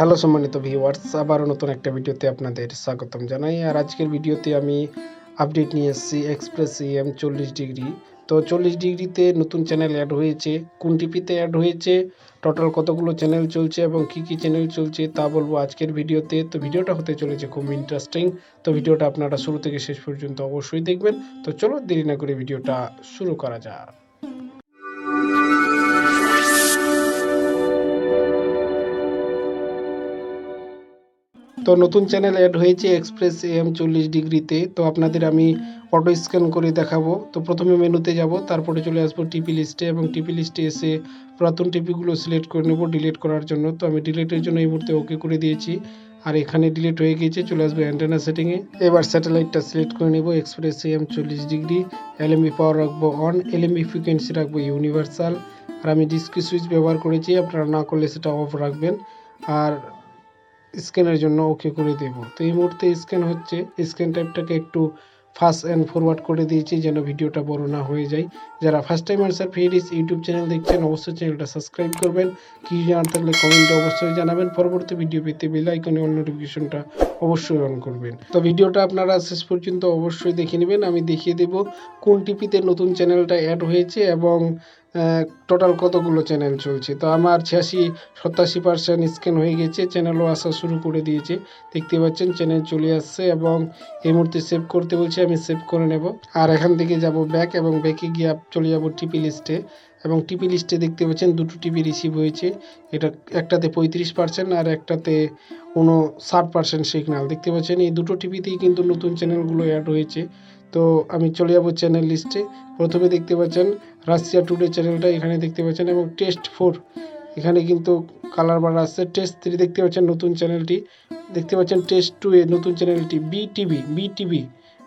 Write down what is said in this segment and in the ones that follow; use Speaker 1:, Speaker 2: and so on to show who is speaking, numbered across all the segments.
Speaker 1: Hello সম্মানিত viewers, আবারও নতুন একটা ভিডিওতে আপনাদের স্বাগতম জানাই। আর আজকের ভিডিওতে আমি আপডেট নিয়ে এসেছি এক্সপ্রেস এম 40 ডিগ্রি। তো 40 ডিগ্রিতে নতুন চ্যানেল অ্যাড হয়েছে, কোন টিপিতে অ্যাড হয়েছে, টোটাল কতগুলো চ্যানেল চলছে এবং কি কি চ্যানেল চলছে তা বলবো আজকের ভিডিওতে। তো ভিডিওটা হতে চলেছে খুব ইন্টারেস্টিং। তো ভিডিওটা আপনারা শুরু থেকে শেষ পর্যন্ত অবশ্যই দেখবেন। তো চলো দেরি না করে ভিডিওটা শুরু করা যাক। তো নতুন চ্যানেল অ্যাড হয়েছে এক্সপ্রেস এম 40 ডিগ্রিতে। তো আপনাদের আমি অটো স্ক্যান করে দেখাবো। তো প্রথমে মেনুতে যাব, তারপরে চলে আসবো টিপি লিস্টে এবং টিপি লিস্টে এসে পুরাতন টিপিগুলো সিলেক্ট করে নেব ডিলিট করার জন্য। তো আমি ডিলিটের জন্য এই মুহূর্তে ওকে করে দিয়েছি। আর এখানে ডিলিট হয়ে গিয়েছে, চলে আসবে অ্যান্টেনা সেটিংয়ে। এবার স্যাটেলাইটটা সিলেক্ট করে নেব এক্সপ্রেস এম 40 ডিগ্রি। এলএমবি পাওয়ার রাখবো অন, এলএমবি ফ্রিকোয়েন্সি রাখবো ইউনিভার্সাল। আর আমি ডিসকি সুইচ ব্যবহার করেছি, আপনারা না করলে সেটা অফ রাখবেন। আর স্ক্যানের জন্য ওকে করে দেব। তো এই মুহূর্তে স্ক্যান হচ্ছে, স্ক্যান টাইপটাকে একটু ফাস্ট অ্যান্ড ফরওয়ার্ড করে দিয়েছি যেন ভিডিওটা বড় না হয়ে যায়। যারা ফার্স্ট টাইম আনসার ফিডিস ইউটিউব চ্যানেল দেখছেন অবশ্যই চ্যানেলটা সাবস্ক্রাইব করবেন। কি জানার থাকলে কমেন্টে অবশ্যই জানাবেন। পরবর্তী ভিডিও পেতে বেল আইকনে অল নোটিফিকেশনটা অবশ্যই অন করবেন। তো ভিডিওটা আপনারা শেষ পর্যন্ত অবশ্যই দেখে নেবেন। আমি দেখিয়ে দেব কোন টিপিতে নতুন চ্যানেলটা অ্যাড হয়েছে এবং টোটাল কতগুলো চ্যানেল চলছে। তো আমার 86-87% স্ক্যান হয়ে গেছে, চ্যানেলও আসা শুরু করে দিয়েছে। দেখতে পাচ্ছেন চ্যানেল চলে আসছে এবং এই মুহূর্তে সেভ করতে বলছে, আমি সেভ করে নেব। আর এখান থেকে যাব ব্যাক এবং ব্যাকে গিয়ে চলে যাব টিপি লিস্টে এবং টিপি লিস্টে দেখতে পাচ্ছেন দুটো টিপি রিসিভ হয়েছে। এটা একটাতে 35% আর একটাতে 59% সিগন্যাল দেখতে পাচ্ছেন। এই দুটো টিপিতেই কিন্তু নতুন চ্যানেলগুলো অ্যাড হয়েছে। তো আমি চলে যাব চ্যানেল লিস্টে। প্রথমে দেখতে পাচ্ছেন রাশিয়া টুডে চ্যানেলটা এখানে দেখতে পাচ্ছেন এবং টেস্ট 4 এখানে কিন্তু কালার বার আসছে। টেস্ট 3 দেখতে পাচ্ছেন নতুন চ্যানেলটি, দেখতে পাচ্ছেন টেস্ট 2 এ নতুন চ্যানেলটি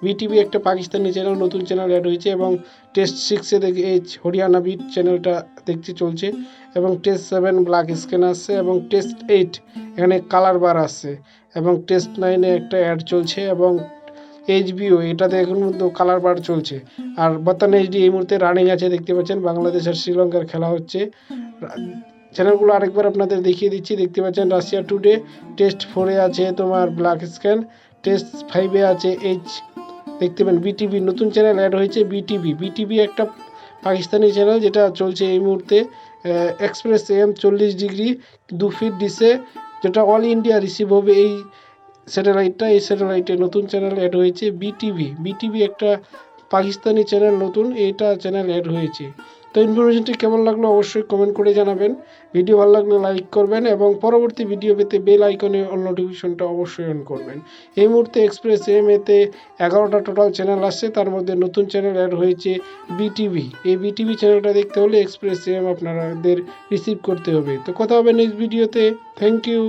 Speaker 1: বিটিভি একটা পাকিস্তানি চ্যানেল নতুন চ্যানেল অ্যাড হয়েছে এবং টেস্ট 6 এ দেখে এই হরিয়ানা বিট চ্যানেলটা দেখতে চলছে এবং টেস্ট 7 ব্ল্যাক স্ক্যান আসছে এবং টেস্ট 8 এখানে কালার বার আসছে এবং টেস্ট 9 এ একটা অ্যাড চলছে এবং এইচবিও এটাতে এখন মধ্যে কালার বার চলছে। আর বর্তমান এইচডি এই মুহূর্তে রানিং আছে, দেখতে পাচ্ছেন বাংলাদেশ আর শ্রীলঙ্কার খেলা হচ্ছে। চ্যানেলগুলো আরেকবার আপনাদের দেখিয়ে দিচ্ছি, দেখতে পাচ্ছেন রাশিয়া টুডে টেস্ট 4 এ আছে তোমার ব্ল্যাক স্ক্যান, টেস্ট 5 এ আছে এইচ, দেখতে পাবেন বিটিভি নতুন চ্যানেল অ্যাড হয়েছে। বিটিভি একটা পাকিস্তানি চ্যানেল যেটা চলছে এই মুহূর্তে এক্সপ্রেস এম 40 ডিগ্রি 2 ফিট ডিসে, যেটা অল ইন্ডিয়া রিসিভ হবে এই স্যাটেলাইটটা। এই স্যাটেলাইটে নতুন চ্যানেল অ্যাড হয়েছে বিটিভি একটা পাকিস্তানি চ্যানেল নতুন, এটা চ্যানেল অ্যাড হয়েছে। তো ইনফরমেশনটি কেমন লাগলো অবশ্যই কমেন্ট করে জানাবেন। ভিডিও ভালো লাগলে লাইক করবেন এবং পরবর্তী ভিডিও পেতে বেল আইকনে অল নোটিফিকেশনটা অবশ্যই অন করবেন। এই মুহূর্তে এক্সপ্রেস এম এতে 11টা টোটাল চ্যানেল আসছে, তার মধ্যে নতুন চ্যানেল অ্যাড হয়েছে বিটিভি। এই বিটিভি চ্যানেলটা দেখতে হলে এক্সপ্রেস এম আপনাদের রিসিভ করতে হবে। তো কথা হবে নেক্সট ভিডিওতে। Thank you.